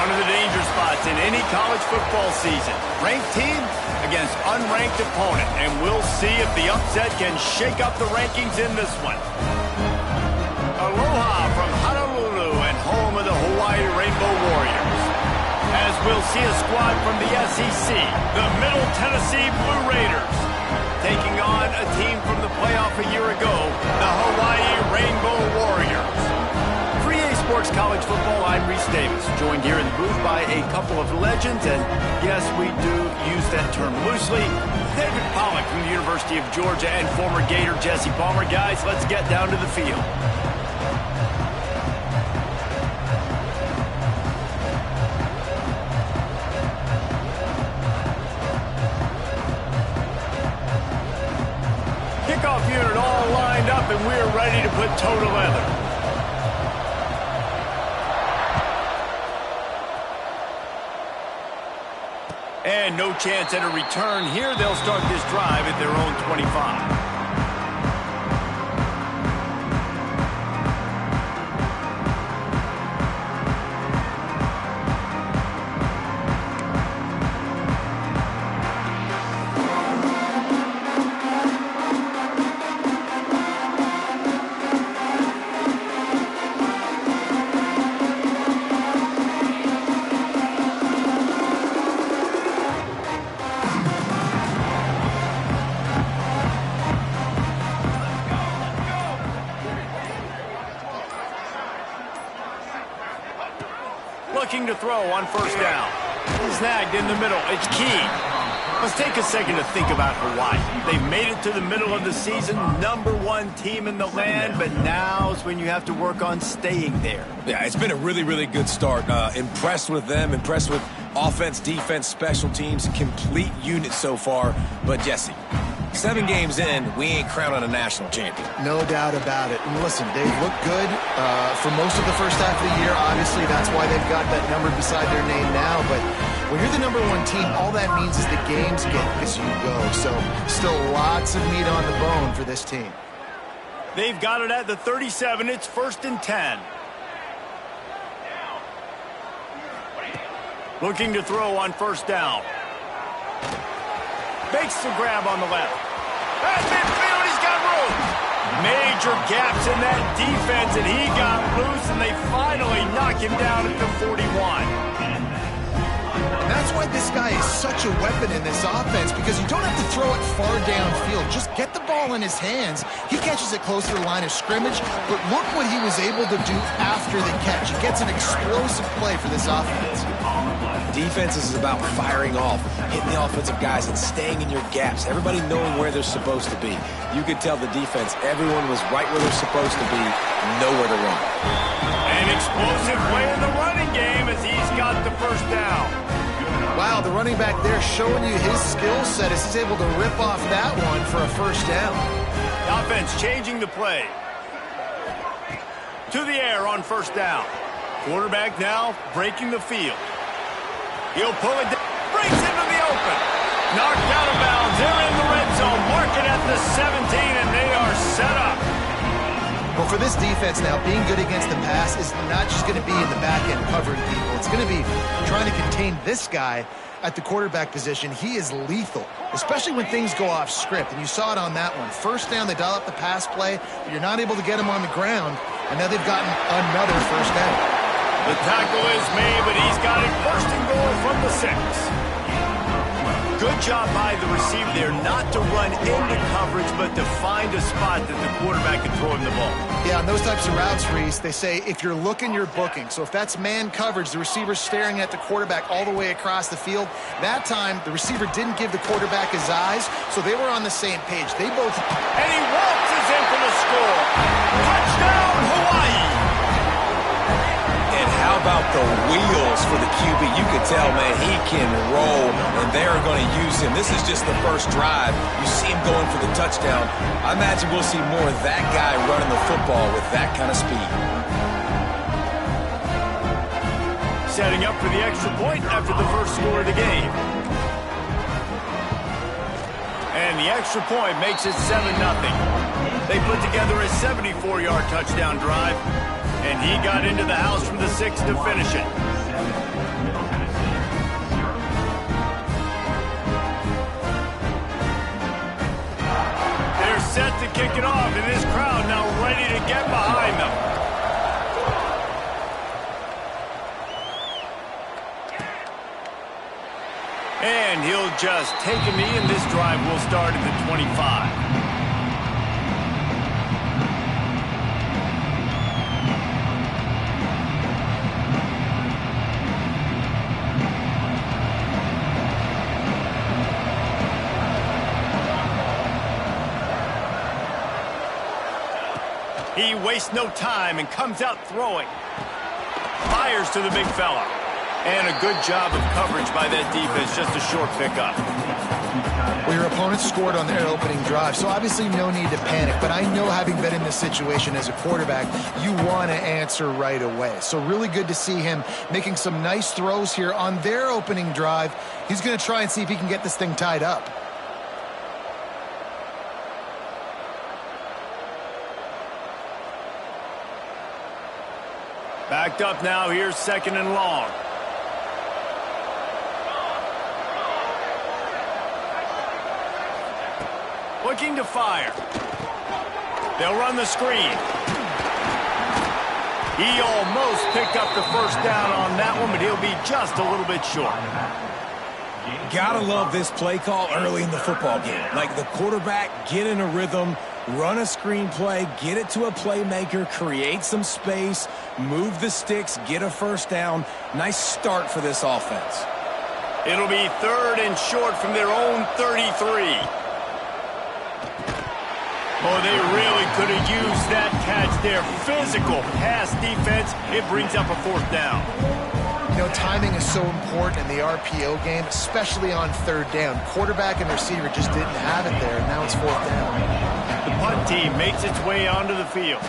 One of the danger spots in any college football season. Ranked team against unranked opponent. And we'll see if the upset can shake up the rankings in this one. Aloha from Honolulu and home of the Hawaii Rainbow Warriors. As we'll see a squad from the SEC, the Middle Tennessee Blue Raiders, taking on a team from the playoff a year ago, the Hawaii Rainbow Warriors. For EA Sports College Football, I'm Reese Davis, joined here in the booth by a couple of legends, and yes, we do use that term loosely. David Pollack from the University of Georgia and former Gator Jesse Palmer. Guys, let's get down to the field. Kickoff unit all lined up, and we're ready to put toe to leather. And no chance at a return here. They'll start this drive at their own 25. Looking to throw on first down. Snagged in the middle. It's key. Let's take a second to think about Hawaii. They made it to the middle of the season, #1 team in the land, but now's when you have to work on staying there. Yeah, it's been a really, really good start. Impressed with them, impressed with offense, defense, special teams, complete unit so far. But Jesse, 7 games in, we ain't crowning a national champion. No doubt about it. And listen, they've looked good for most of the first half of the year. Obviously, that's why they've got that number beside their name now. But when you're the #1 team, all that means is the games get as you go. So still lots of meat on the bone for this team. They've got it at the 37. It's 1st and 10. Looking to throw on first down. Makes the grab on the left. At midfield, he's got room. Major gaps in that defense, and he got loose, and they finally knock him down at the 41. That's why this guy is such a weapon in this offense, because you don't have to throw it far downfield. Just get the ball in his hands. He catches it close to the line of scrimmage, but look what he was able to do after the catch. He gets an explosive play for this offense. Defense is about firing off, hitting the offensive guys and staying in your gaps. Everybody knowing where they're supposed to be. You could tell the defense, everyone was right where they're supposed to be, nowhere to run. An explosive play in the running game as he's got the first down. Wow, the running back there showing you his skill set as he's able to rip off that one for a first down. The offense changing the play. To the air on first down. Quarterback now breaking the field. He'll pull it down. Breaks into the open. Knocked out of bounds. They're in the red zone. Mark it at the 17, and they are set up. Well, for this defense now, being good against the pass is not just going to be in the back end covering people. It's going to be trying to contain this guy at the quarterback position. He is lethal, especially when things go off script. And you saw it on that one. First down, they dial up the pass play, but you're not able to get him on the ground, and now they've gotten another first down. The tackle is made, but he's got it 1st and goal from the 6. Good job by the receiver there not to run into coverage, but to find a spot that the quarterback can throw him the ball. Yeah, on those types of routes, Reese, they say if you're looking, you're booking. So if that's man coverage, the receiver's staring at the quarterback all the way across the field. That time, the receiver didn't give the quarterback his eyes, so they were on the same page. They both... And he waltzes in for the score. Touchdown, Hawaii! And how about the wheels for the QB? You can tell, man, he can roll, and they're going to use him. This is just the first drive. You see him going for the touchdown. I imagine we'll see more of that guy running the football with that kind of speed. Setting up for the extra point after the first score of the game. And the extra point makes it 7-0. They put together a 74-yard touchdown drive. And he got into the house from the 6 to finish it. They're set to kick it off, and this crowd now ready to get behind them. And he'll just take a knee, and this drive will start at the 25. He wastes no time and comes out throwing. Fires to the big fella. And a good job of coverage by that defense, just a short pickup. Well, your opponent scored on their opening drive, so obviously no need to panic. But I know, having been in this situation as a quarterback, you want to answer right away. So really good to see him making some nice throws here on their opening drive. He's going to try and see if he can get this thing tied up. Backed up now, here's 2nd and long. Looking to fire. They'll run the screen. He almost picked up the first down on that one, but he'll be just a little bit short. Gotta love this play call early in the football game. Like, the quarterback, get in a rhythm, run a screen play, get it to a playmaker, create some space, move the sticks, get a first down. Nice start for this offense. It'll be 3rd and short from their own 33. Oh, they really could have used that catch there. Physical pass defense. It brings up a 4th down. You know, timing is so important in the RPO game, especially on 3rd down. Quarterback and receiver just didn't have it there, and now it's 4th down. The punt team makes its way onto the field.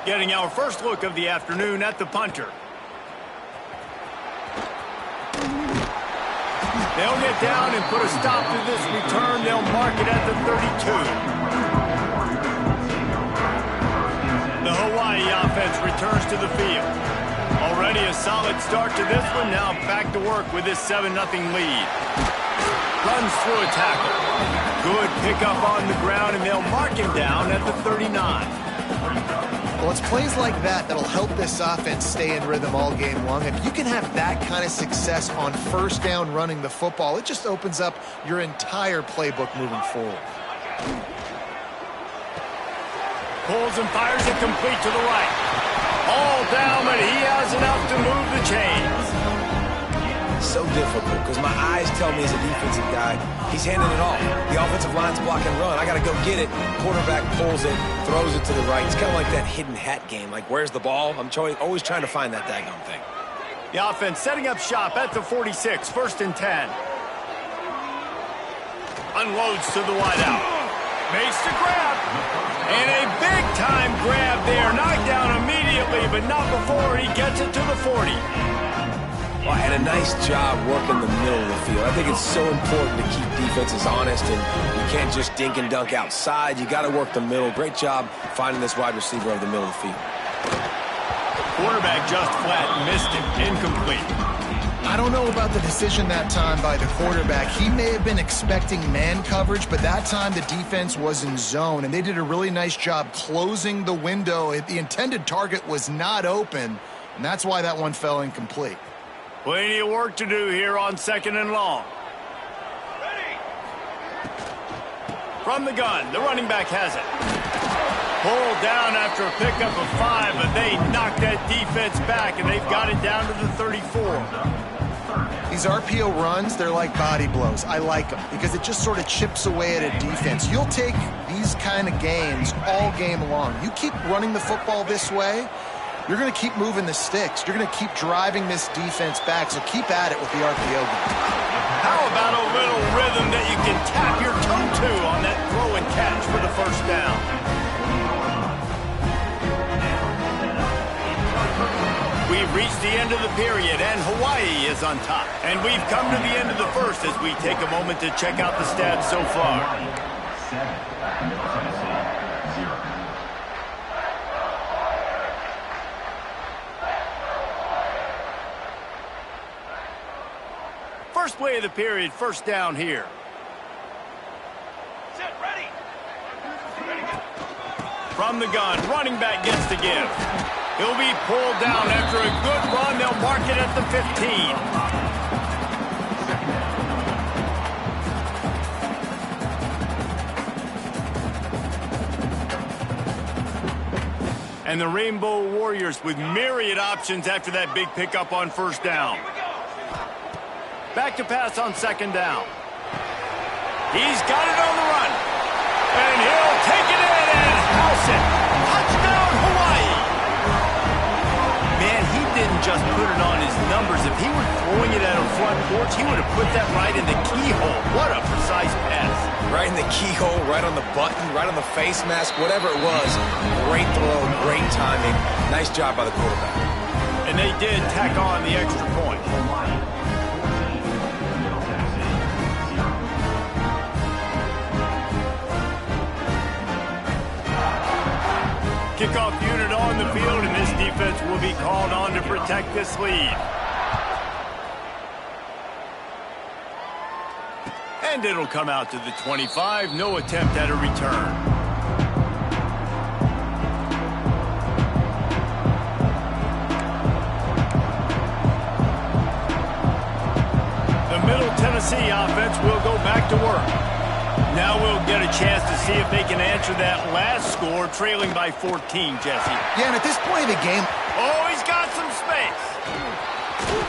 Getting our first look of the afternoon at the punter. They'll get down and put a stop to this return. They'll mark it at the 32. The Hawaii offense returns to the field. Already a solid start to this one. Now back to work with this 7-0 lead. Runs through a tackle. Good pickup on the ground, and they'll mark him down at the 39. Well, it's plays like that that'll help this offense stay in rhythm all game long. If you can have that kind of success on 1st down running the football, it just opens up your entire playbook moving forward. Pulls and fires it complete to the right. All down, but he has enough to move the chains. So difficult because my eyes tell me as a defensive guy, he's handing it off. The offensive line's block and run. I got to go get it. Quarterback pulls it, throws it to the right. It's kind of like that hidden hat game. Like, where's the ball? I'm always trying to find that daggone thing. The offense setting up shop at the 46, 1st and 10. Unloads to the wideout. Makes the grab. And a big-time grab there. Knocked down immediately, but not before he gets it to the 40. Well, and a nice job working the middle of the field. I think it's so important to keep defenses honest, and you can't just dink and dunk outside. You got to work the middle. Great job finding this wide receiver of the middle of the field. Quarterback just flat missed it. Incomplete. I don't know about the decision that time by the quarterback. He may have been expecting man coverage, but that time the defense was in zone, and they did a really nice job closing the window. The intended target was not open, and that's why that one fell incomplete. Plenty of work to do here on 2nd and long. From the gun, the running back has it. Pulled down after a pickup of 5, but they knocked that defense back, and they've got it down to the 34. These RPO runs, they're like body blows. I like them because it just sort of chips away at a defense. You'll take these kind of games all game long. You keep running the football this way, you're going to keep moving the sticks. You're going to keep driving this defense back, so keep at it with the RPO game. How about a little rhythm that you can tap your toe to on that throw and catch for the 1st down? We've reached the end of the period, and Hawaii is on top. And we've come to the end of the 1st as we take a moment to check out the stats so far. 7, Middle Tennessee, 0. First play of the period, first down here. Set, ready. From the gun, running back gets the give. He'll be pulled down after a good run. They'll mark it at the 15. And the Rainbow Warriors with myriad options after that big pickup on first down. Back to pass on second down. He's got it on the run. And he'll take it in and house it. Touchdown, Hawaii. Man, he didn't just put it on his numbers. If he were throwing it at a front porch, he would have put that right in the keyhole. What a precise pass. Right in the keyhole, right on the button, right on the face mask, whatever it was. Great throw, great timing. Nice job by the quarterback. And they did tack on the extra point. Hawaii 14, Middle Tennessee 0. Kickoff unit on the field, and this defense will be called on to protect this lead. And it'll come out to the 25. No attempt at a return. The Middle Tennessee offense will go back to work. Now we'll get a chance to see if they can answer that last score, trailing by 14, Jesse. Yeah, and at this point of the game... Oh, he's got some space.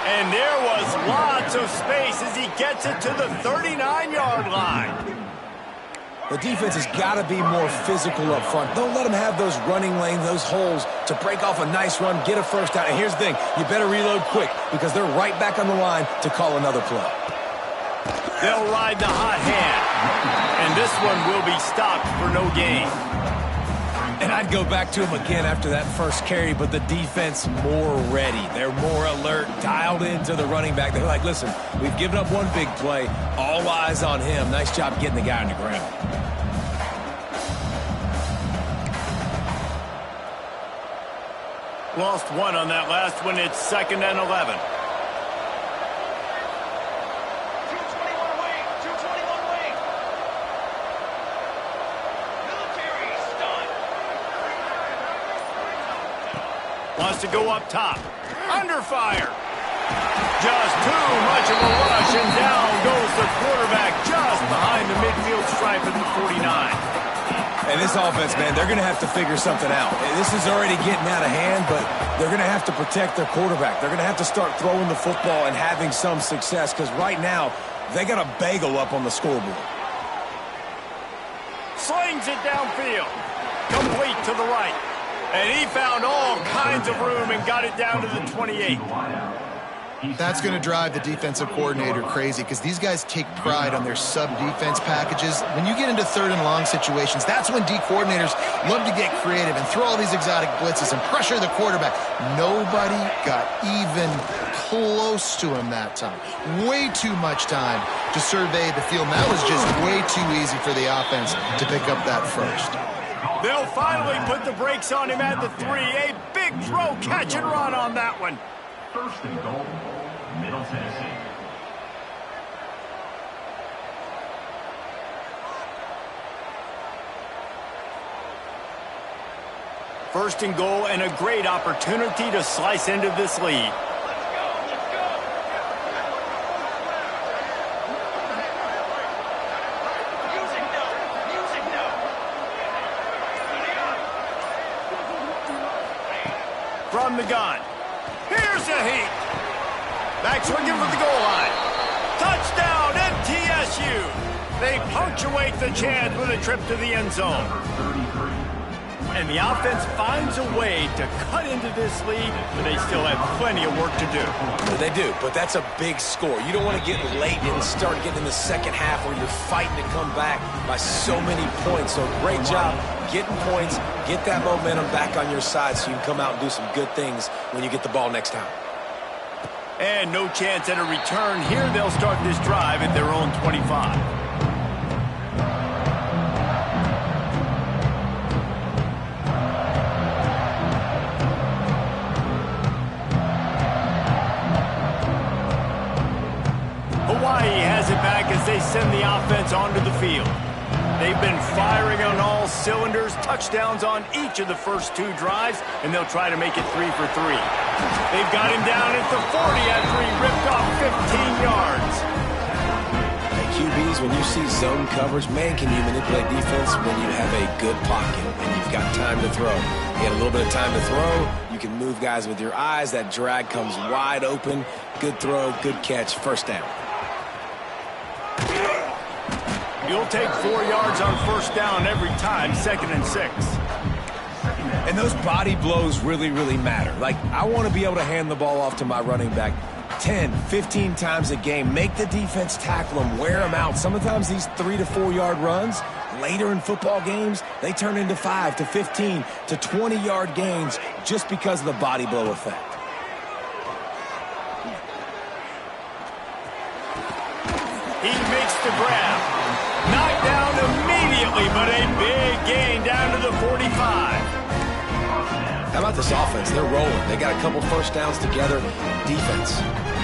And there was lots of space as he gets it to the 39-yard line. The defense has got to be more physical up front. Don't let them have those running lanes, those holes to break off a nice run, get a first down. And here's the thing, you better reload quick because they're right back on the line to call another play. They'll ride the hot hand. And this one will be stopped for no gain. And I'd go back to him again after that first carry, but the defense more ready. They're more alert, dialed into the running back. They're like, listen, we've given up one big play. All eyes on him. Nice job getting the guy on the ground. Lost one on that last one. It's 2nd and 11. 221 away. 221 away. Military stun. Wants to go up top. Under fire. Just too much of a rush, and down goes the quarterback just behind the midfield stripe at the 49. And this offense, man, they're going to have to figure something out. This is already getting out of hand, but they're going to have to protect their quarterback. They're going to have to start throwing the football and having some success because right now they got a bagel up on the scoreboard. Slings it downfield. Complete to the right. And he found all kinds of room and got it down to the 28. That's going to drive the defensive coordinator crazy because these guys take pride on their sub-defense packages. When you get into 3rd and long situations, that's when D coordinators love to get creative and throw all these exotic blitzes and pressure the quarterback. Nobody got even close to him that time. Way too much time to survey the field. And that was just way too easy for the offense to pick up that first. They'll finally put the brakes on him at the 3. A big throw, catch and run on that one. 1st and goal, Middle Tennessee. First and goal and a great opportunity to slice into this lead. From the gun. Here's the heat. Back swinging for the goal line. Touchdown, MTSU. They punctuate the chance with a trip to the end zone. And the offense finds a way to cut into this lead, but they still have plenty of work to do. They do, but that's a big score. You don't want to get late and start getting in the second half where you're fighting to come back by so many points. So great job getting points, get that momentum back on your side so you can come out and do some good things when you get the ball next time. And no chance at a return here. They'll start this drive at their own 25. they send the offense onto the field. They've been firing on all cylinders, touchdowns on each of the first 2 drives, and they'll try to make it 3 for 3. They've got him down at the 40 after he ripped off 15 yards. Hey, QBs, when you see zone coverage, man, can you manipulate defense when you have a good pocket and you've got time to throw. You got a little bit of time to throw. You can move guys with your eyes. That drag comes wide open. Good throw, good catch, first down. You'll take 4 yards on first down every time, 2nd and 6. And those body blows really, really matter. Like, I want to be able to hand the ball off to my running back 10, 15 times a game. Make the defense tackle them, wear them out. Sometimes these 3 to 4 yard runs, later in football games, they turn into 5 to 15 to 20 yard gains just because of the body blow effect. He makes the grab. Knocked down immediately, but a big gain down to the 45. How about this offense? They're rolling. They got a couple first downs together. Defense.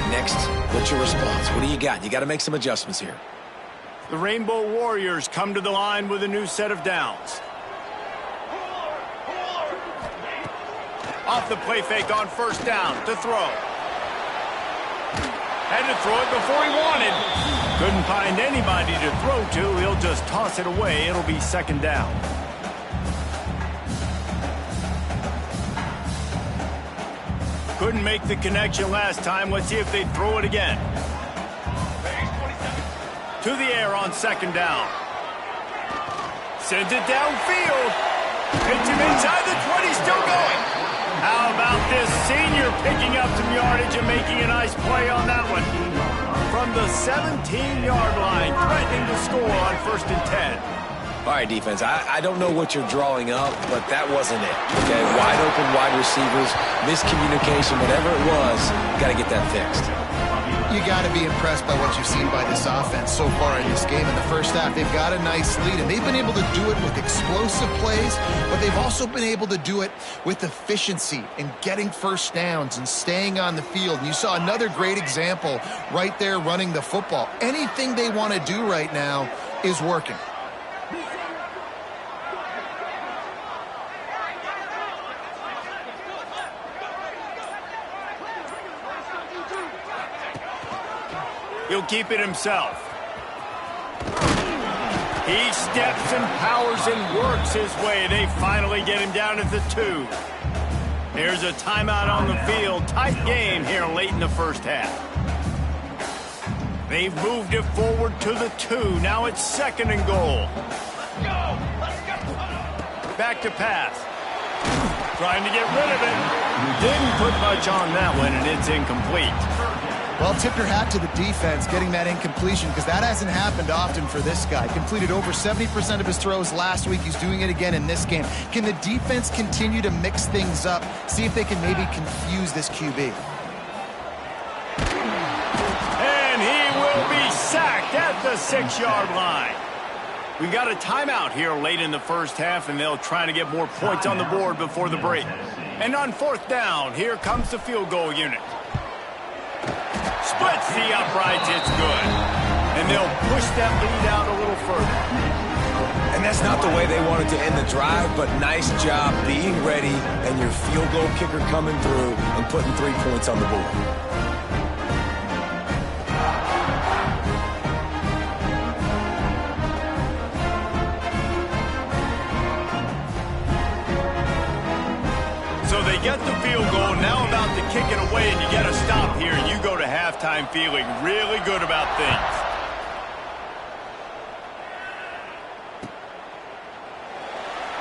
Next, what's your response? What do you got? You got to make some adjustments here. The Rainbow Warriors come to the line with a new set of downs. Off the play fake on first down to throw. Had to throw it before he wanted. Couldn't find anybody to throw to. He'll just toss it away. It'll be 2nd down. Couldn't make the connection last time. Let's see if they throw it again. To the air on 2nd down. Sends it downfield. Hits him inside the 20, still going. How about this senior picking up some yardage and making a nice play on that one? From the 17-yard line, threatening to score on 1st and 10. All right, defense, I don't know what you're drawing up, but that wasn't it. Okay, wide open wide receivers, miscommunication, whatever it was, got to get that fixed. You got to be impressed by what you've seen by this offense so far in this game. In the first half, they've got a nice lead, and they've been able to do it with explosive plays, but they've also been able to do it with efficiency and getting first downs and staying on the field. And you saw another great example right there running the football. Anything they want to do right now is working. He'll keep it himself. He steps and powers and works his way. They finally get him down at the 2. There's a timeout on the field. Tight game here late in the first half. They've moved it forward to the 2. Now it's 2nd and goal. Back to pass. Trying to get rid of it. Didn't put much on that one, and it's incomplete. Well, tip your hat to the defense getting that incompletion, because that hasn't happened often for this guy. Completed over 70% of his throws last week. He's doing it again in this game. Can the defense continue to mix things up? See if they can maybe confuse this QB. And he will be sacked at the 6-yard line. We got a timeout here late in the first half, and they'll try to get more points on the board before the break. And on 4th down, here comes the field goal unit. Splits the uprights, it's good. And they'll push that lead out a little further. And that's not the way they wanted to end the drive, but nice job being ready and your field goal kicker coming through and putting 3 points on the board. So they get the field goal, now about to kick it away, and you get a stop here, and you go to halftime feeling really good about things.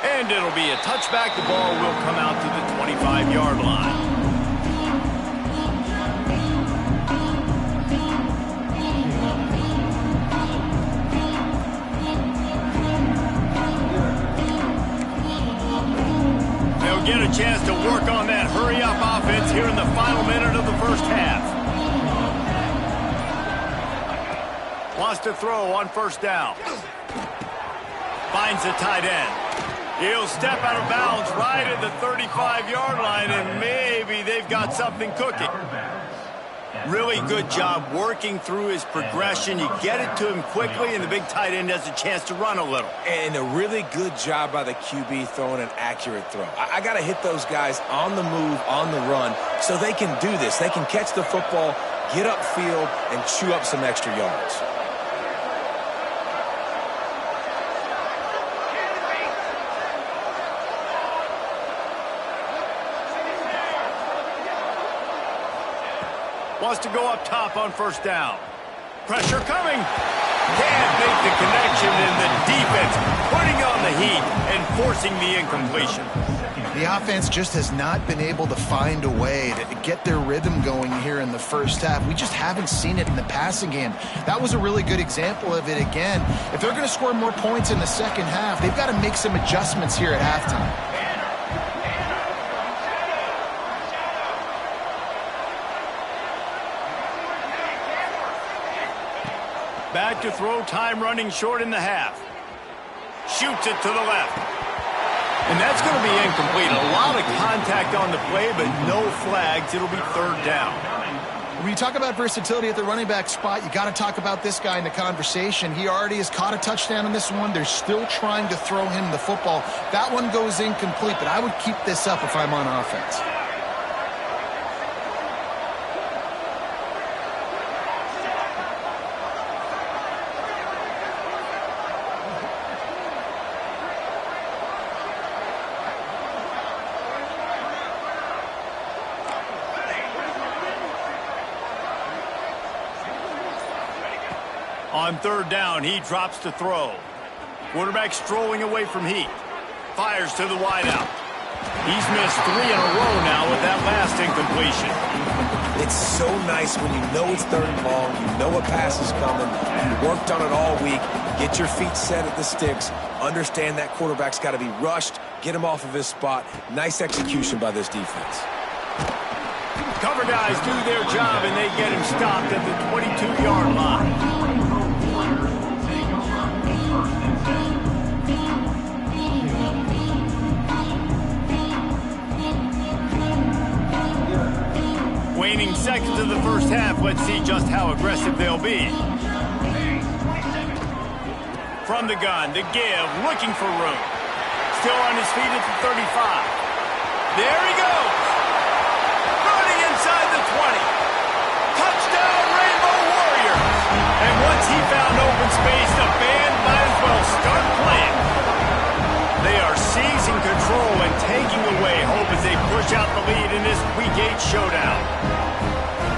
And it'll be a touchback. The ball will come out to the 25-yard line. Get a chance to work on that hurry-up offense here in the final minute of the first half. Wants to throw on 1st down. Finds the tight end. He'll step out of bounds right at the 35-yard line, and maybe they've got something cooking. Really good job working through his progression. You get it to him quickly, and the big tight end has a chance to run a little. And a really good job by the QB throwing an accurate throw. I got to hit those guys on the move, on the run, so they can do this. They can catch the football, get upfield, and chew up some extra yards. Wants to go up top on first down. Pressure coming. Can't make the connection, and the defense putting on the heat and forcing the incompletion. The offense just has not been able to find a way to get their rhythm going here in the first half. We just haven't seen it in the passing game. That was a really good example of it again. If they're going to score more points in the second half, they've got to make some adjustments here at halftime. Back to throw, time running short in the half. Shoots it to the left. And that's going to be incomplete. A lot of contact on the play, but no flags. It'll be third down. When you talk about versatility at the running back spot, you got to talk about this guy in the conversation. He already has caught a touchdown in this one. They're still trying to throw him the football. That one goes incomplete, but I would keep this up if I'm on offense. On third down, he drops to throw. Quarterback strolling away from heat. Fires to the wideout. He's missed 3 in a row now with that last incompletion. It's so nice when you know it's third and long, you know a pass is coming, you worked on it all week, get your feet set at the sticks, understand that quarterback's got to be rushed, get him off of his spot. Nice execution by this defense. Cover guys do their job, and they get him stopped at the 22-yard line. Waning seconds of the first half. Let's see just how aggressive they'll be. From the gun, to give, looking for room. Still on his feet at the 35. There he goes. Running inside the 20. Touchdown, Rainbow Warriors. And once he found open space, the band might as well start playing. They are seizing control and taking away hope as they push out the lead in this Week 8 showdown.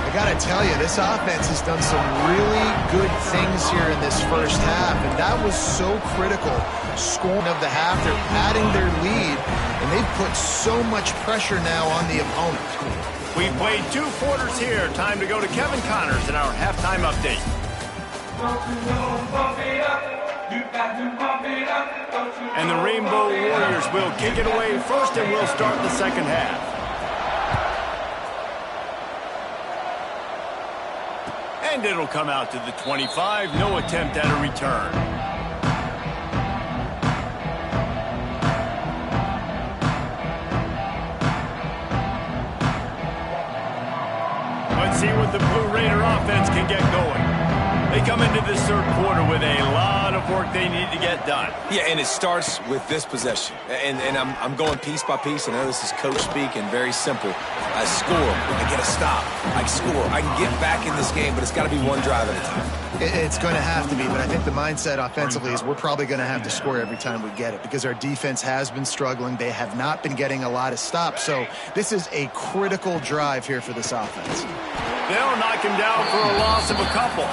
I got to tell you, this offense has done some really good things here in this first half, and that was so critical. Scoring of the half, they're adding their lead, and they've put so much pressure now on the opponent. We've played 2 quarters here. Time to go to Kevin Connors in our halftime update. And the Rainbow Warriors will kick it away first, and we'll start the second half. And it'll come out to the 25. No attempt at a return. Let's see what the Blue Raider offense can get going. They come into this third quarter with a lot of work they need to get done. Yeah, and it starts with this possession. And I'm going piece by piece. I know this is coach speak and very simple. I score. I get a stop. I score. I can get back in this game, but it's got to be one drive at a time. It's going to have to be, but I think the mindset offensively is we're probably going to have to score every time we get it because our defense has been struggling. They have not been getting a lot of stops. So this is a critical drive here for this offense. They'll knock him down for a loss of a couple.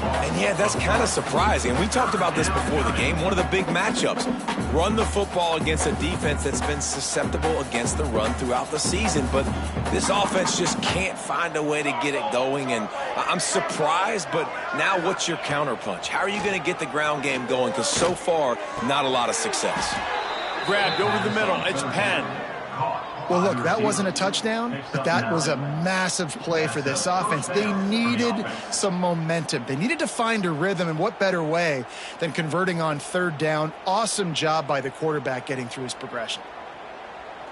And yeah, that's kind of surprising. We talked about this before the game. One of the big matchups. Run the football against a defense that's been susceptible against the run throughout the season. But this offense just can't find a way to get it going. And I'm surprised, but now what's your counterpunch? How are you going to get the ground game going? Because so far, not a lot of success. Grabbed over the middle. It's Penn. Well, look, that wasn't a touchdown, but that was a massive play for this offense. They needed some momentum. They needed to find a rhythm, and what better way than converting on third down. Awesome job by the quarterback getting through his progression.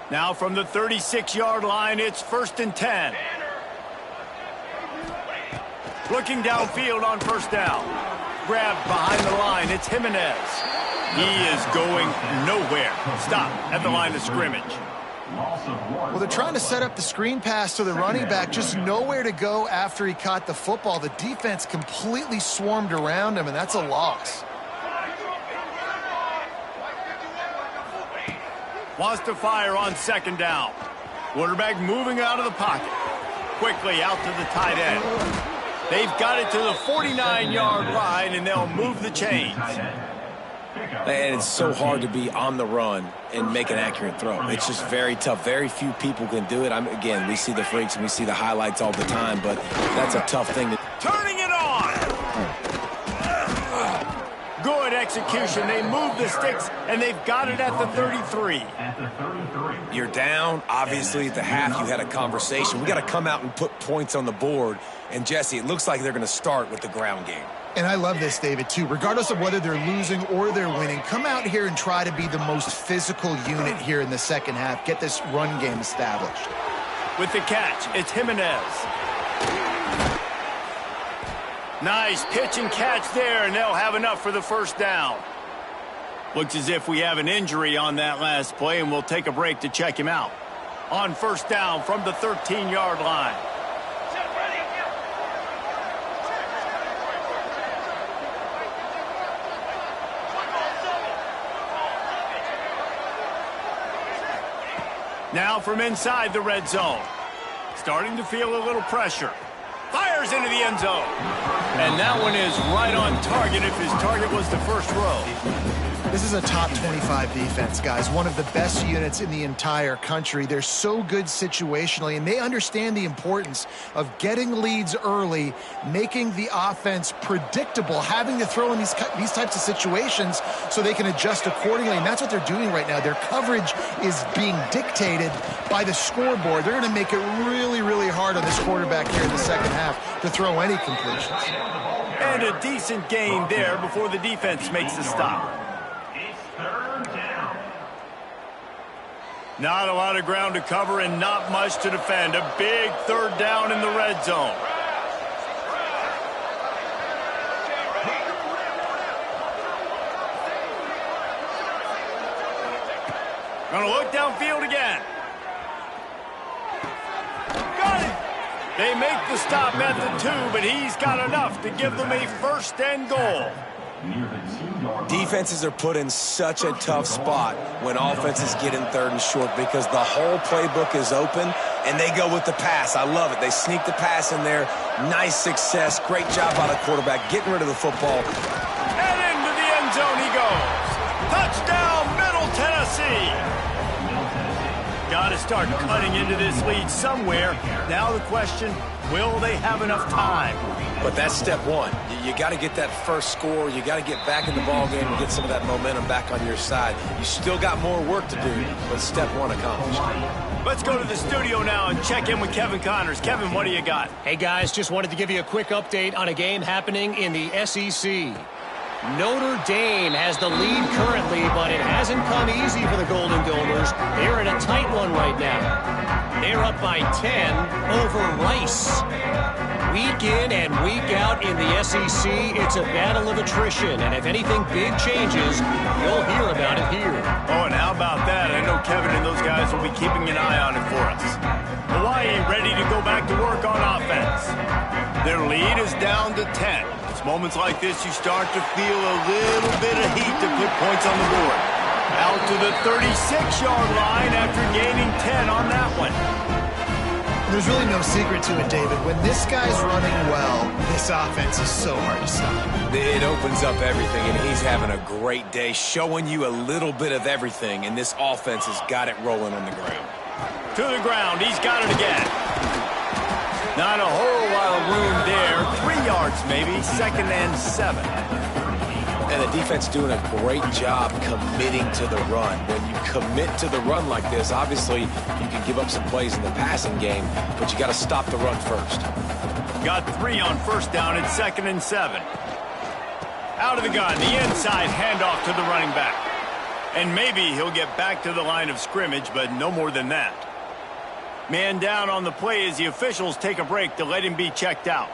Now from the 36-yard line, it's 1st and 10. Looking downfield on first down. Grabbed behind the line. It's Jimenez. He is going nowhere. Stop at the line of scrimmage. Well, they're trying to set up the screen pass to the running back. Just nowhere to go after he caught the football. The defense completely swarmed around him, and that's a loss. Wants to fire on second down. Quarterback moving out of the pocket. Quickly out to the tight end. They've got it to the 49-yard line, and they'll move the chains. And it's so hard to be on the run and make an accurate throw. It's just very tough. Very few people can do it. Again, we see the freaks and we see the highlights all the time, but that's a tough thing to... Turning it on! Good execution. They move the sticks, and they've got it at the 33. You're down. Obviously, at the half, you had a conversation. We got to come out and put points on the board. And, Jesse, it looks like they're going to start with the ground game. And I love this, David, too. Regardless of whether they're losing or they're winning, come out here and try to be the most physical unit here in the second half. Get this run game established. With the catch, it's Jimenez. Nice pitch and catch there, and they'll have enough for the first down. Looks as if we have an injury on that last play, and we'll take a break to check him out. On first down from the 13-yard line. Now from inside the red zone. Starting to feel a little pressure. Fires into the end zone. And that one is right on target if his target was the first row. This is a top 25 defense, guys. One of the best units in the entire country. They're so good situationally, and they understand the importance of getting leads early, making the offense predictable, having to throw in these types of situations so they can adjust accordingly. And that's what they're doing right now. Their coverage is being dictated by the scoreboard. They're going to make it really, really hard on this quarterback here in the second half to throw any completions. And a decent gain there before the defense makes the stop. Not a lot of ground to cover and not much to defend. A big third down in the red zone. Gonna look downfield again. Got it! They make the stop at the 2, but he's got enough to give them a first and goal. Defenses are put in such a tough spot when offenses get in third and short because the whole playbook is open and they go with the pass. I love it. They sneak the pass in there. Nice success. Great job by the quarterback getting rid of the football. And into the end zone he goes. Touchdown, Middle Tennessee. Got to start cutting into this lead somewhere. Now the question, will they have enough time? But that's step one. You got to get that first score. You got to get back in the ball game and get some of that momentum back on your side. You still got more work to do, but step one accomplished. Let's go to the studio now and check in with Kevin Connors. Kevin, what do you got? Hey, guys, just wanted to give you a quick update on a game happening in the SEC. Notre Dame has the lead currently, but it hasn't come easy for the Golden Gophers. They're in a tight one right now. They're up by 10 over Rice. Week in and week out in the SEC, it's a battle of attrition, and if anything big changes, you'll hear about it here. Oh, and how about that? I know Kevin and those guys will be keeping an eye on it for us. Hawaii ready to go back to work on offense. Their lead is down to 10. It's moments like this you start to feel a little bit of heat to put points on the board. Out to the 36-yard line after gaining 10 on that one. There's really no secret to it, David. When this guy's running well, this offense is so hard to stop. It opens up everything, and he's having a great day, showing you a little bit of everything, and this offense has got it rolling on the ground. To the ground, he's got it again. Not a whole lot of room there. 3 yards maybe, 2nd and 7. And the defense doing a great job committing to the run. When you commit to the run like this, obviously you can give up some plays in the passing game, but you got to stop the run first. Got 3 on first down at 2nd and 7. Out of the gun, the inside handoff to the running back. And maybe he'll get back to the line of scrimmage, but no more than that. Man down on the play as the officials take a break to let him be checked out.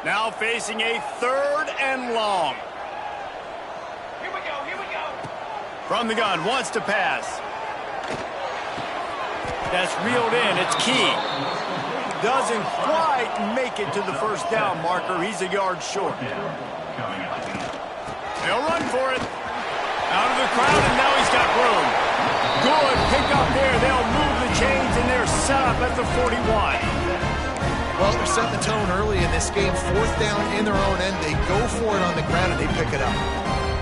Now facing a 3rd and long. Here we go, here we go. From the gun, wants to pass. That's reeled in, it's Key. Doesn't quite make it to the first down marker. He's a yard short. They'll run for it. Out of the crowd, and now he's got room. Good pick up there. They'll move the chains, and they're set up at the 41. Well, they're setting the tone early in this game. 4th down in their own end. They go for it on the ground, and they pick it up.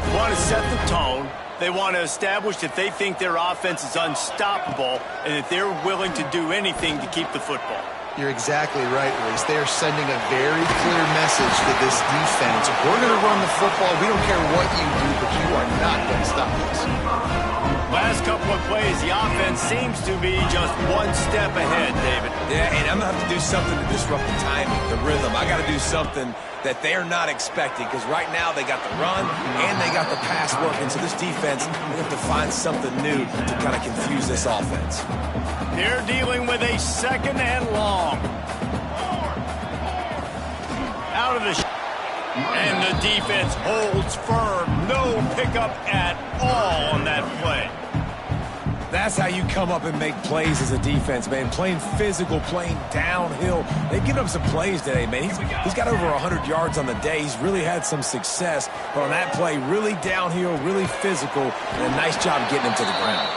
They want to set the tone. They want to establish that they think their offense is unstoppable and that they're willing to do anything to keep the football. You're exactly right, Reese. They are sending a very clear message to this defense. We're going to run the football. We don't care what you do, but you are not going to stop us. Last couple of plays, the offense seems to be just one step ahead, David. Yeah, and I'm going to have to do something to disrupt the timing, the rhythm. I got to do something that they're not expecting, because right now they got the run and they got the pass working. So this defense, they have to find something new to kind of confuse this offense. They're dealing with a 2nd and long. Out of the and the defense holds firm. No pickup at all on that play. That's how you come up and make plays as a defense, man. Playing physical, playing downhill. They've given up some plays today, man. He's got over 100 yards on the day. He's really had some success. But on that play, really downhill, really physical, and a nice job getting him to the ground.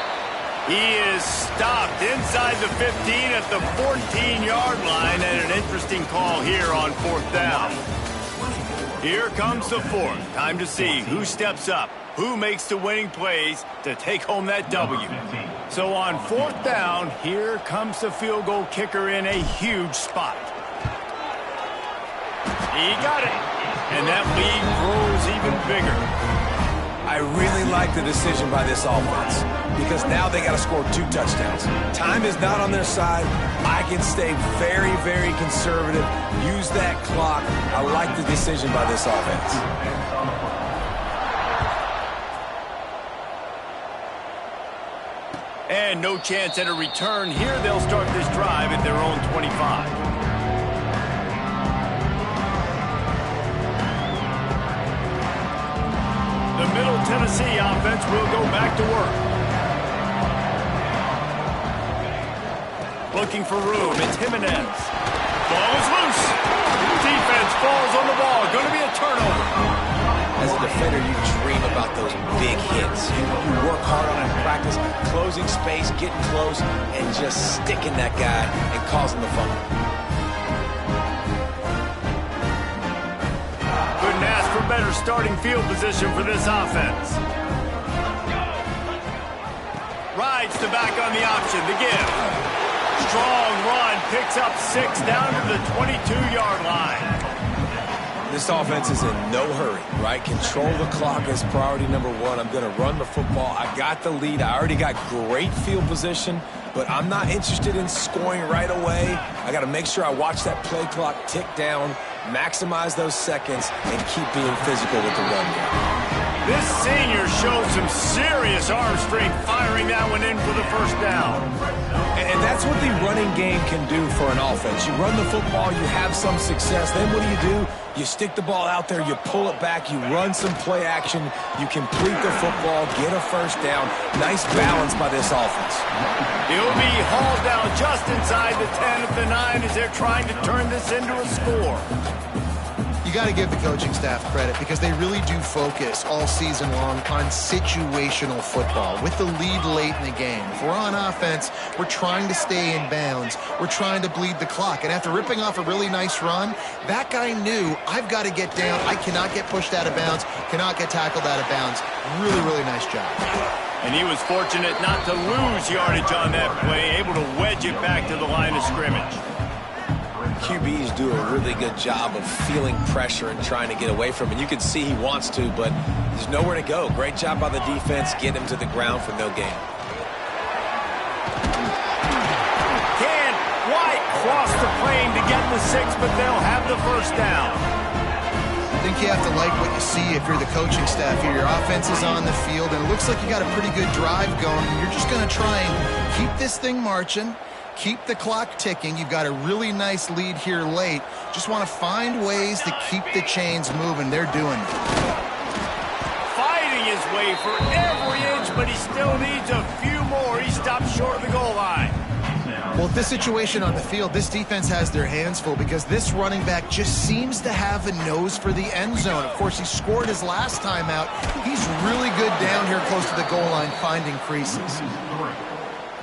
He is stopped inside the 15 at the 14-yard line, and an interesting call here on 4th down. Here comes the 4th. Time to see who steps up, who makes the winning plays to take home that W. So on 4th down, here comes the field goal kicker in a huge spot. He got it, and that lead grows even bigger. I really like the decision by this offense, because now they got to score 2 touchdowns. Time is not on their side. I can stay very, very conservative, use that clock. I like the decision by this offense. And no chance at a return here. They'll start this drive at their own 25. The Middle Tennessee offense will go back to work. Looking for room. It's Jimenez. Ball is loose. Defense falls on the ball. Going to be a turnover. As a defender, you dream about those big hits. You work hard on it in practice, closing space, getting close, and just sticking that guy and causing the fumble. Couldn't ask for better starting field position for this offense. Rides the back on the option. The give. Strong run. Picks up 6 down to the 22-yard line. This offense is in no hurry, right? Control the clock as priority number 1. I'm going to run the football. I got the lead. I already got great field position, but I'm not interested in scoring right away. I got to make sure I watch that play clock tick down, maximize those seconds, and keep being physical with the run game. This senior showed some serious arm strength firing that one in for the first down. And that's what the running game can do for an offense. You run the football, you have some success. Then what do? You stick the ball out there, you pull it back, you run some play action, you complete the football, get a first down. Nice balance by this offense. He'll be hauled down just inside the 10 at the 9 as they're trying to turn this into a score. You got to give the coaching staff credit because they really do focus all season long on situational football with the lead late in the game. If we're on offense, we're trying to stay in bounds. We're trying to bleed the clock. And after ripping off a really nice run, that guy knew, I've got to get down. I cannot get pushed out of bounds, cannot get tackled out of bounds. Really, really nice job. And he was fortunate not to lose yardage on that play, able to wedge it back to the line of scrimmage. QBs do a really good job of feeling pressure and trying to get away from it. You can see he wants to, but there's nowhere to go. Great job by the defense, get him to the ground for no gain. Can't quite cross the plane to get the 6, but they'll have the first down. I think you have to like what you see if you're the coaching staff here. Your offense is on the field, and it looks like you got a pretty good drive going. And you're just going to try and keep this thing marching. keep the clock ticking. You've got a really nice lead here late. Just want to find ways to keep the chains moving. They're doing it. Fighting his way for every inch, but he still needs a few more. He stopped short of the goal line. Well, with this situation on the field, this defense has their hands full because this running back just seems to have a nose for the end zone. Of course, he scored his last time out. He's really good down here close to the goal line, finding creases.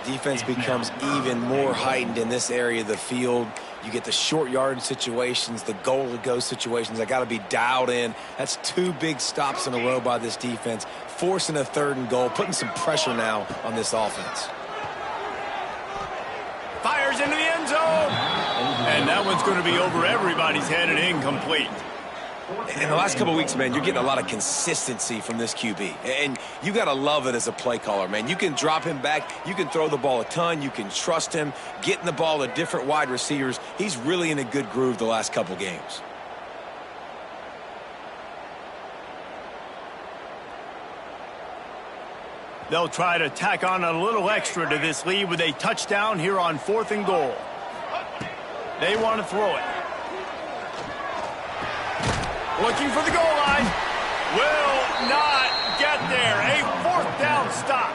Defense becomes even more heightened in this area of the field. You get the short yardage situations, the goal-to-go situations. I got to be dialed in. That's 2 big stops in a row by this defense, forcing a 3rd and goal, putting some pressure now on this offense. Fires into the end zone. And that one's going to be over everybody's head and incomplete. In the last couple of weeks, man, you're getting a lot of consistency from this QB. And you got to love it as a play caller, man. You can drop him back. You can throw the ball a ton. You can trust him, getting the ball to different wide receivers. He's really in a good groove the last couple games. They'll try to tack on a little extra to this lead with a touchdown here on 4th and goal. They want to throw it. Looking for the goal line. Will not get there. A 4th down stop.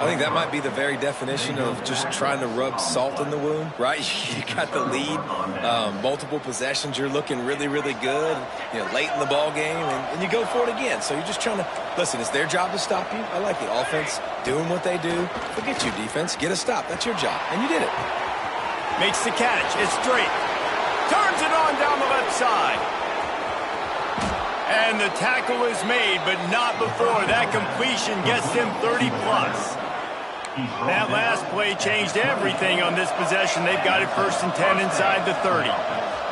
I think that might be the very definition of just trying to rub salt in the wound, right? You got the lead, multiple possessions. You're looking really, really good, late in the ball game, and you go for it again. So you're just trying to, listen, it's their job to stop you. I like the offense doing what they do. Forget you, defense. Get a stop. That's your job, and you did it. Makes the catch. It's straight. Turns it on down the left side. And the tackle is made, but not before that completion gets him 30-plus. That last play changed everything on this possession. They've got it 1st and 10 inside the 30.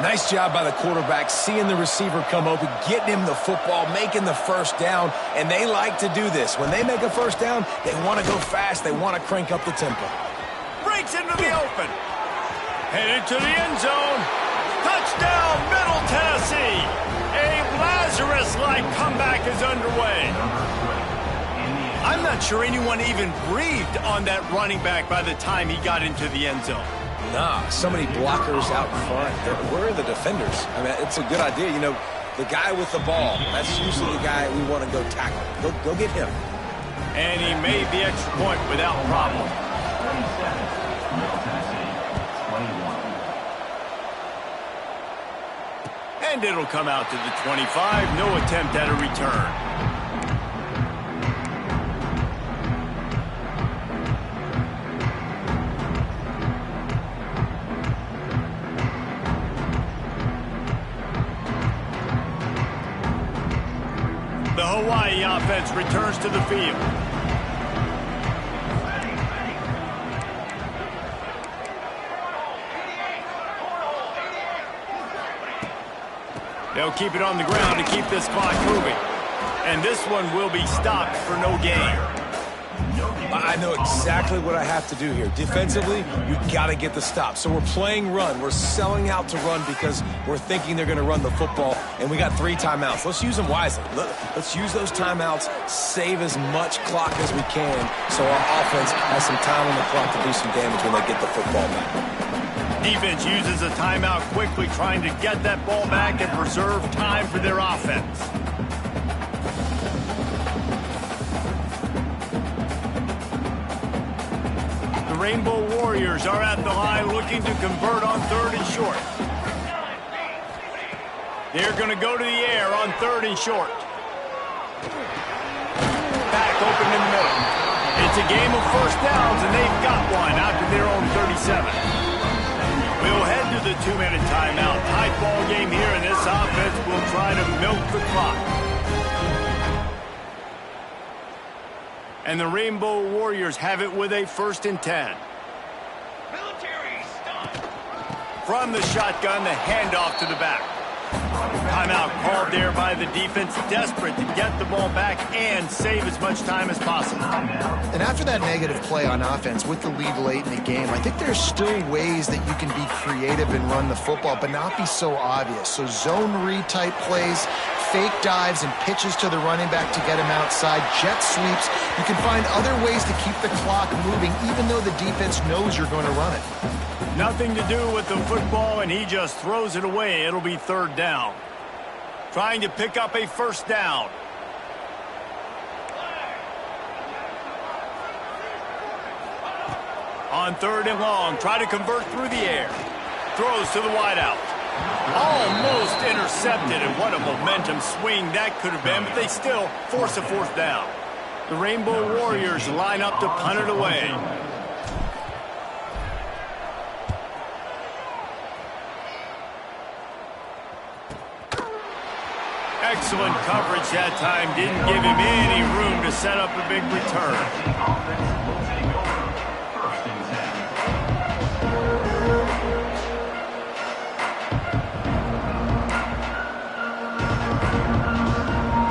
Nice job by the quarterback, seeing the receiver come open, getting him the football, making the 1st down, and they like to do this. When they make a 1st down, they want to go fast. They want to crank up the tempo. Breaks into the open. Headed to the end zone. Touchdown, Middle Tennessee. A Lazarus-like comeback is underway. I'm not sure anyone even breathed on that running back by the time he got into the end zone. Nah, so many blockers out in front. Where are the defenders? I mean, it's a good idea. The guy with the ball, that's usually the guy we want to go tackle. Go get him. And he made the extra point without problem. 27, Middle Tennessee, 21. And it'll come out to the 25. No attempt at a return. The Hawaii offense returns to the field. They'll keep it on the ground to keep this clock moving. And this one will be stopped for no gain. I know exactly what I have to do here. Defensively, you've got to get the stop. So we're playing run. We're selling out to run because we're thinking they're going to run the football, and we got 3 timeouts. Let's use them wisely. Let's use those timeouts, save as much clock as we can so our offense has some time on the clock to do some damage when they get the football back. Defense uses a timeout quickly, trying to get that ball back and preserve time for their offense. The Rainbow Warriors are at the line looking to convert on 3rd and short. They're going to go to the air on 3rd and short. Back open in the middle. It's a game of 1st downs, and they've got one out to their own 37. We'll head to the 2-minute timeout. Tight ball game here, and this offense will try to milk the clock. And the Rainbow Warriors have it with a 1st and 10. From the shotgun, the handoff to the back. Timeout called there by the defense, desperate to get the ball back and save as much time as possible. And after that negative play on offense with the lead late in the game, I think there's still ways that you can be creative and run the football, but not be so obvious. So zone read type plays, fake dives and pitches to the running back to get him outside, jet sweeps. You can find other ways to keep the clock moving even though the defense knows you're going to run it. Nothing to do with the football, and he just throws it away. It'll be third down. Trying to pick up a first down. On third and long, try to convert through the air. Throws to the wideout. Almost intercepted, and what a momentum swing that could have been, but they still force a fourth down. The Rainbow Warriors line up to punt it away. Excellent coverage that time. Didn't give him any room to set up a big return. Offense will take over. First and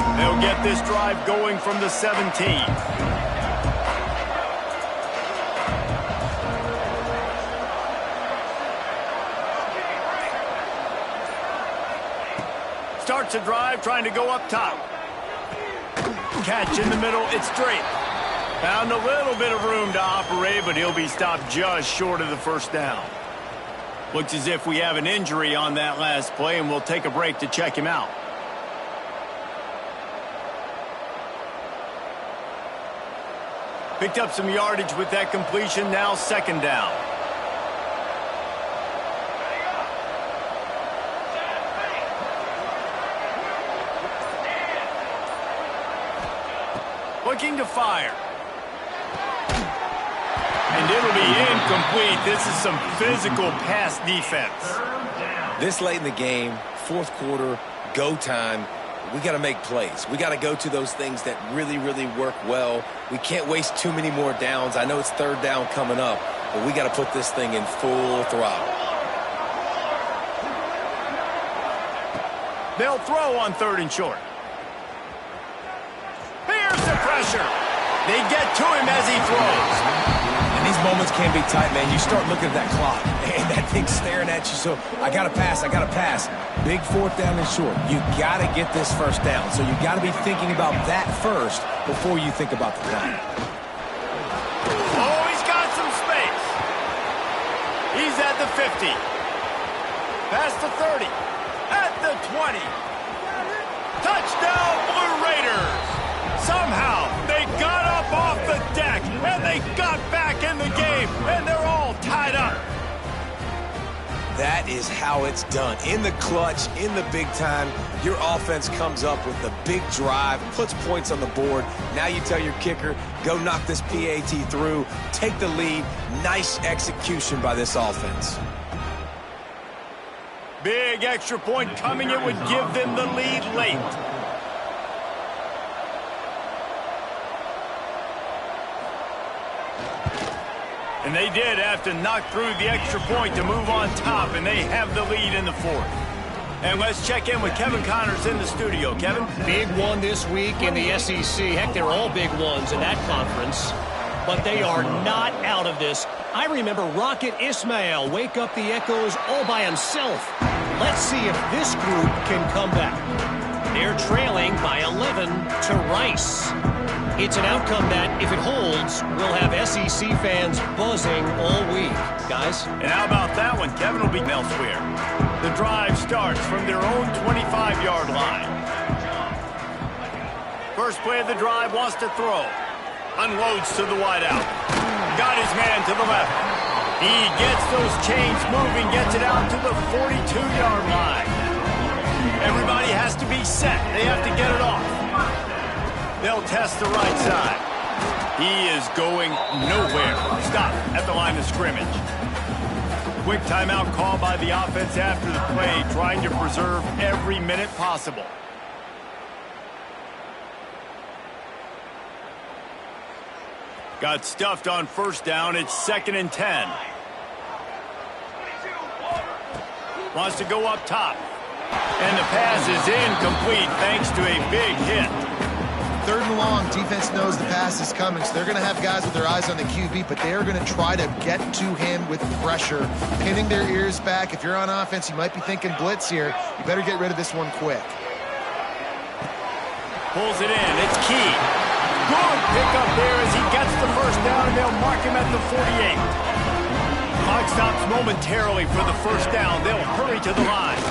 10. They'll get this drive going from the 17. Starts a drive, trying to go up top. Catch in the middle, it's straight. Found a little bit of room to operate, but he'll be stopped just short of the first down. Looks as if we have an injury on that last play, and we'll take a break to check him out. Picked up some yardage with that completion, now second down. Looking to fire. And it'll be incomplete. This is some physical pass defense. This late in the game, fourth quarter, go time, we got to make plays. We got to go to those things that really, really work well. We can't waste too many more downs. I know it's third down coming up, but we got to put this thing in full throttle. They'll throw on third and short. Here's the pressure. They get to him as he throws. And these moments can be tight, man. You start looking at that clock, and that thing's staring at you. So I got to pass, I got to pass. Big fourth down and short. You got to get this first down. So you got to be thinking about that first before you think about the play. Oh, he's got some space. He's at the 50. Past the 30. At the 20. Touchdown, Blue Raiders. Somehow, they got up off the deck, and they got back in the game, and they're all tied up. That is how it's done. In the clutch, in the big time, your offense comes up with the big drive, puts points on the board. Now you tell your kicker, go knock this PAT through, take the lead. Nice execution by this offense. Big extra point coming. It would give them the lead late. And they did have to knock through the extra point to move on top, and they have the lead in the fourth. And let's check in with Kevin Connors in the studio. Kevin? Big one this week in the SEC. Heck, they're all big ones in that conference. But they are not out of this. I remember Rocket Ismail wake up the echoes all by himself. Let's see if this group can come back. They're trailing by 11 to Rice. It's an outcome that, if it holds, will have SEC fans buzzing all week. Guys? And how about that one? Kevin will be elsewhere. The drive starts from their own 25-yard line. First play of the drive, wants to throw. Unloads to the wideout. Got his man to the left. He gets those chains moving, gets it out to the 42-yard line. Everybody has to be set. They have to get it off. They'll test the right side. He is going nowhere. Stop at the line of scrimmage. Quick timeout call by the offense after the play, trying to preserve every minute possible. Got stuffed on first down. It's 2nd and 10. Wants to go up top. And the pass is incomplete thanks to a big hit. 3rd and long, defense knows the pass is coming, so they're going to have guys with their eyes on the QB, but they are going to try to get to him with pressure, pinning their ears back. If you're on offense, you might be thinking blitz here. You better get rid of this one quick. Pulls it in. It's Key. Good pickup there as he gets the first down, and they'll mark him at the 48. Clock stops momentarily for the first down. They'll hurry to the line.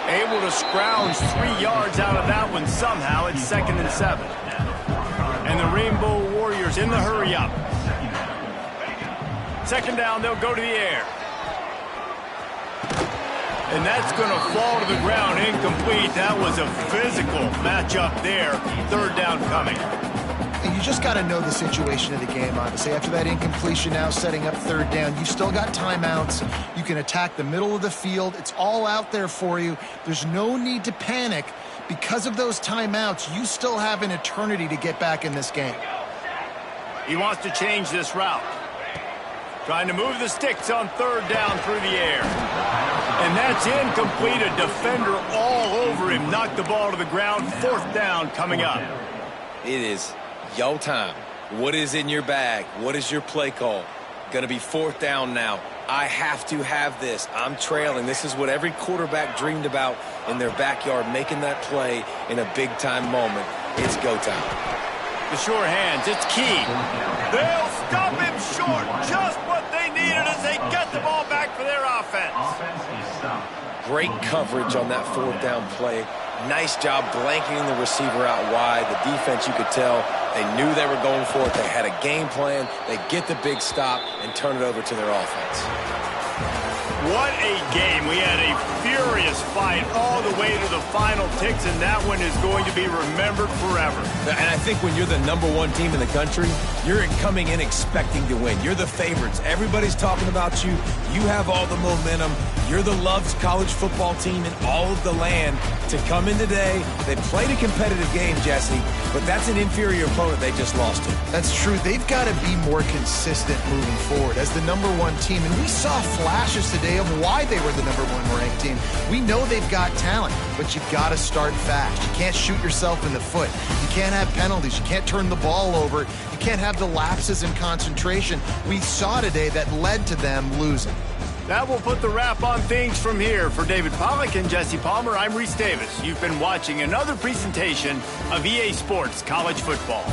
Able to scrounge 3 yards out of that one somehow. It's 2nd and 7. And the Rainbow Warriors in the hurry-up. 2nd down, they'll go to the air. And that's going to fall to the ground, incomplete. That was a physical matchup there. 3rd down coming. You just got to know the situation of the game, obviously. After that incompletion, now setting up 3rd down. You've still got timeouts. You can attack the middle of the field. It's all out there for you. There's no need to panic. Because of those timeouts, you still have an eternity to get back in this game. He wants to change this route. Trying to move the sticks on 3rd down through the air. And that's incomplete. A defender all over him. Knocked the ball to the ground. 4th down coming up. It is yo time. What is in your bag? What is your play call? Going to be 4th down now. I have to have this. I'm trailing. This is what every quarterback dreamed about in their backyard, making that play in a big-time moment. It's go time. The sure hands. It's Key. They'll stop him short. Just what they needed as they get the ball back for their offense. Offense is stopped. Great coverage on that 4th down play. Nice job blanketing the receiver out wide. The defense, you could tell, they knew they were going for it. They had a game plan. They get the big stop and turn it over to their offense. What a game. We had a furious fight all the way to the final ticks, and that one is going to be remembered forever. And I think when you're the #1 team in the country, you're coming in expecting to win. You're the favorites. Everybody's talking about you. You have all the momentum. You're the loved college football team in all of the land. To come in today, they played a competitive game, Jesse, but that's an inferior opponent they just lost to. That's true. They've got to be more consistent moving forward as the #1 team. And we saw flashes today of why they were the #1 ranked team. We know they've got talent, but you've got to start fast. You can't shoot yourself in the foot. You can't have penalties. You can't turn the ball over. You can't have the lapses in concentration we saw today that led to them losing. That will put the wrap on things from here. For David Pollack and Jesse Palmer, I'm Reese Davis. You've been watching another presentation of EA Sports College Football.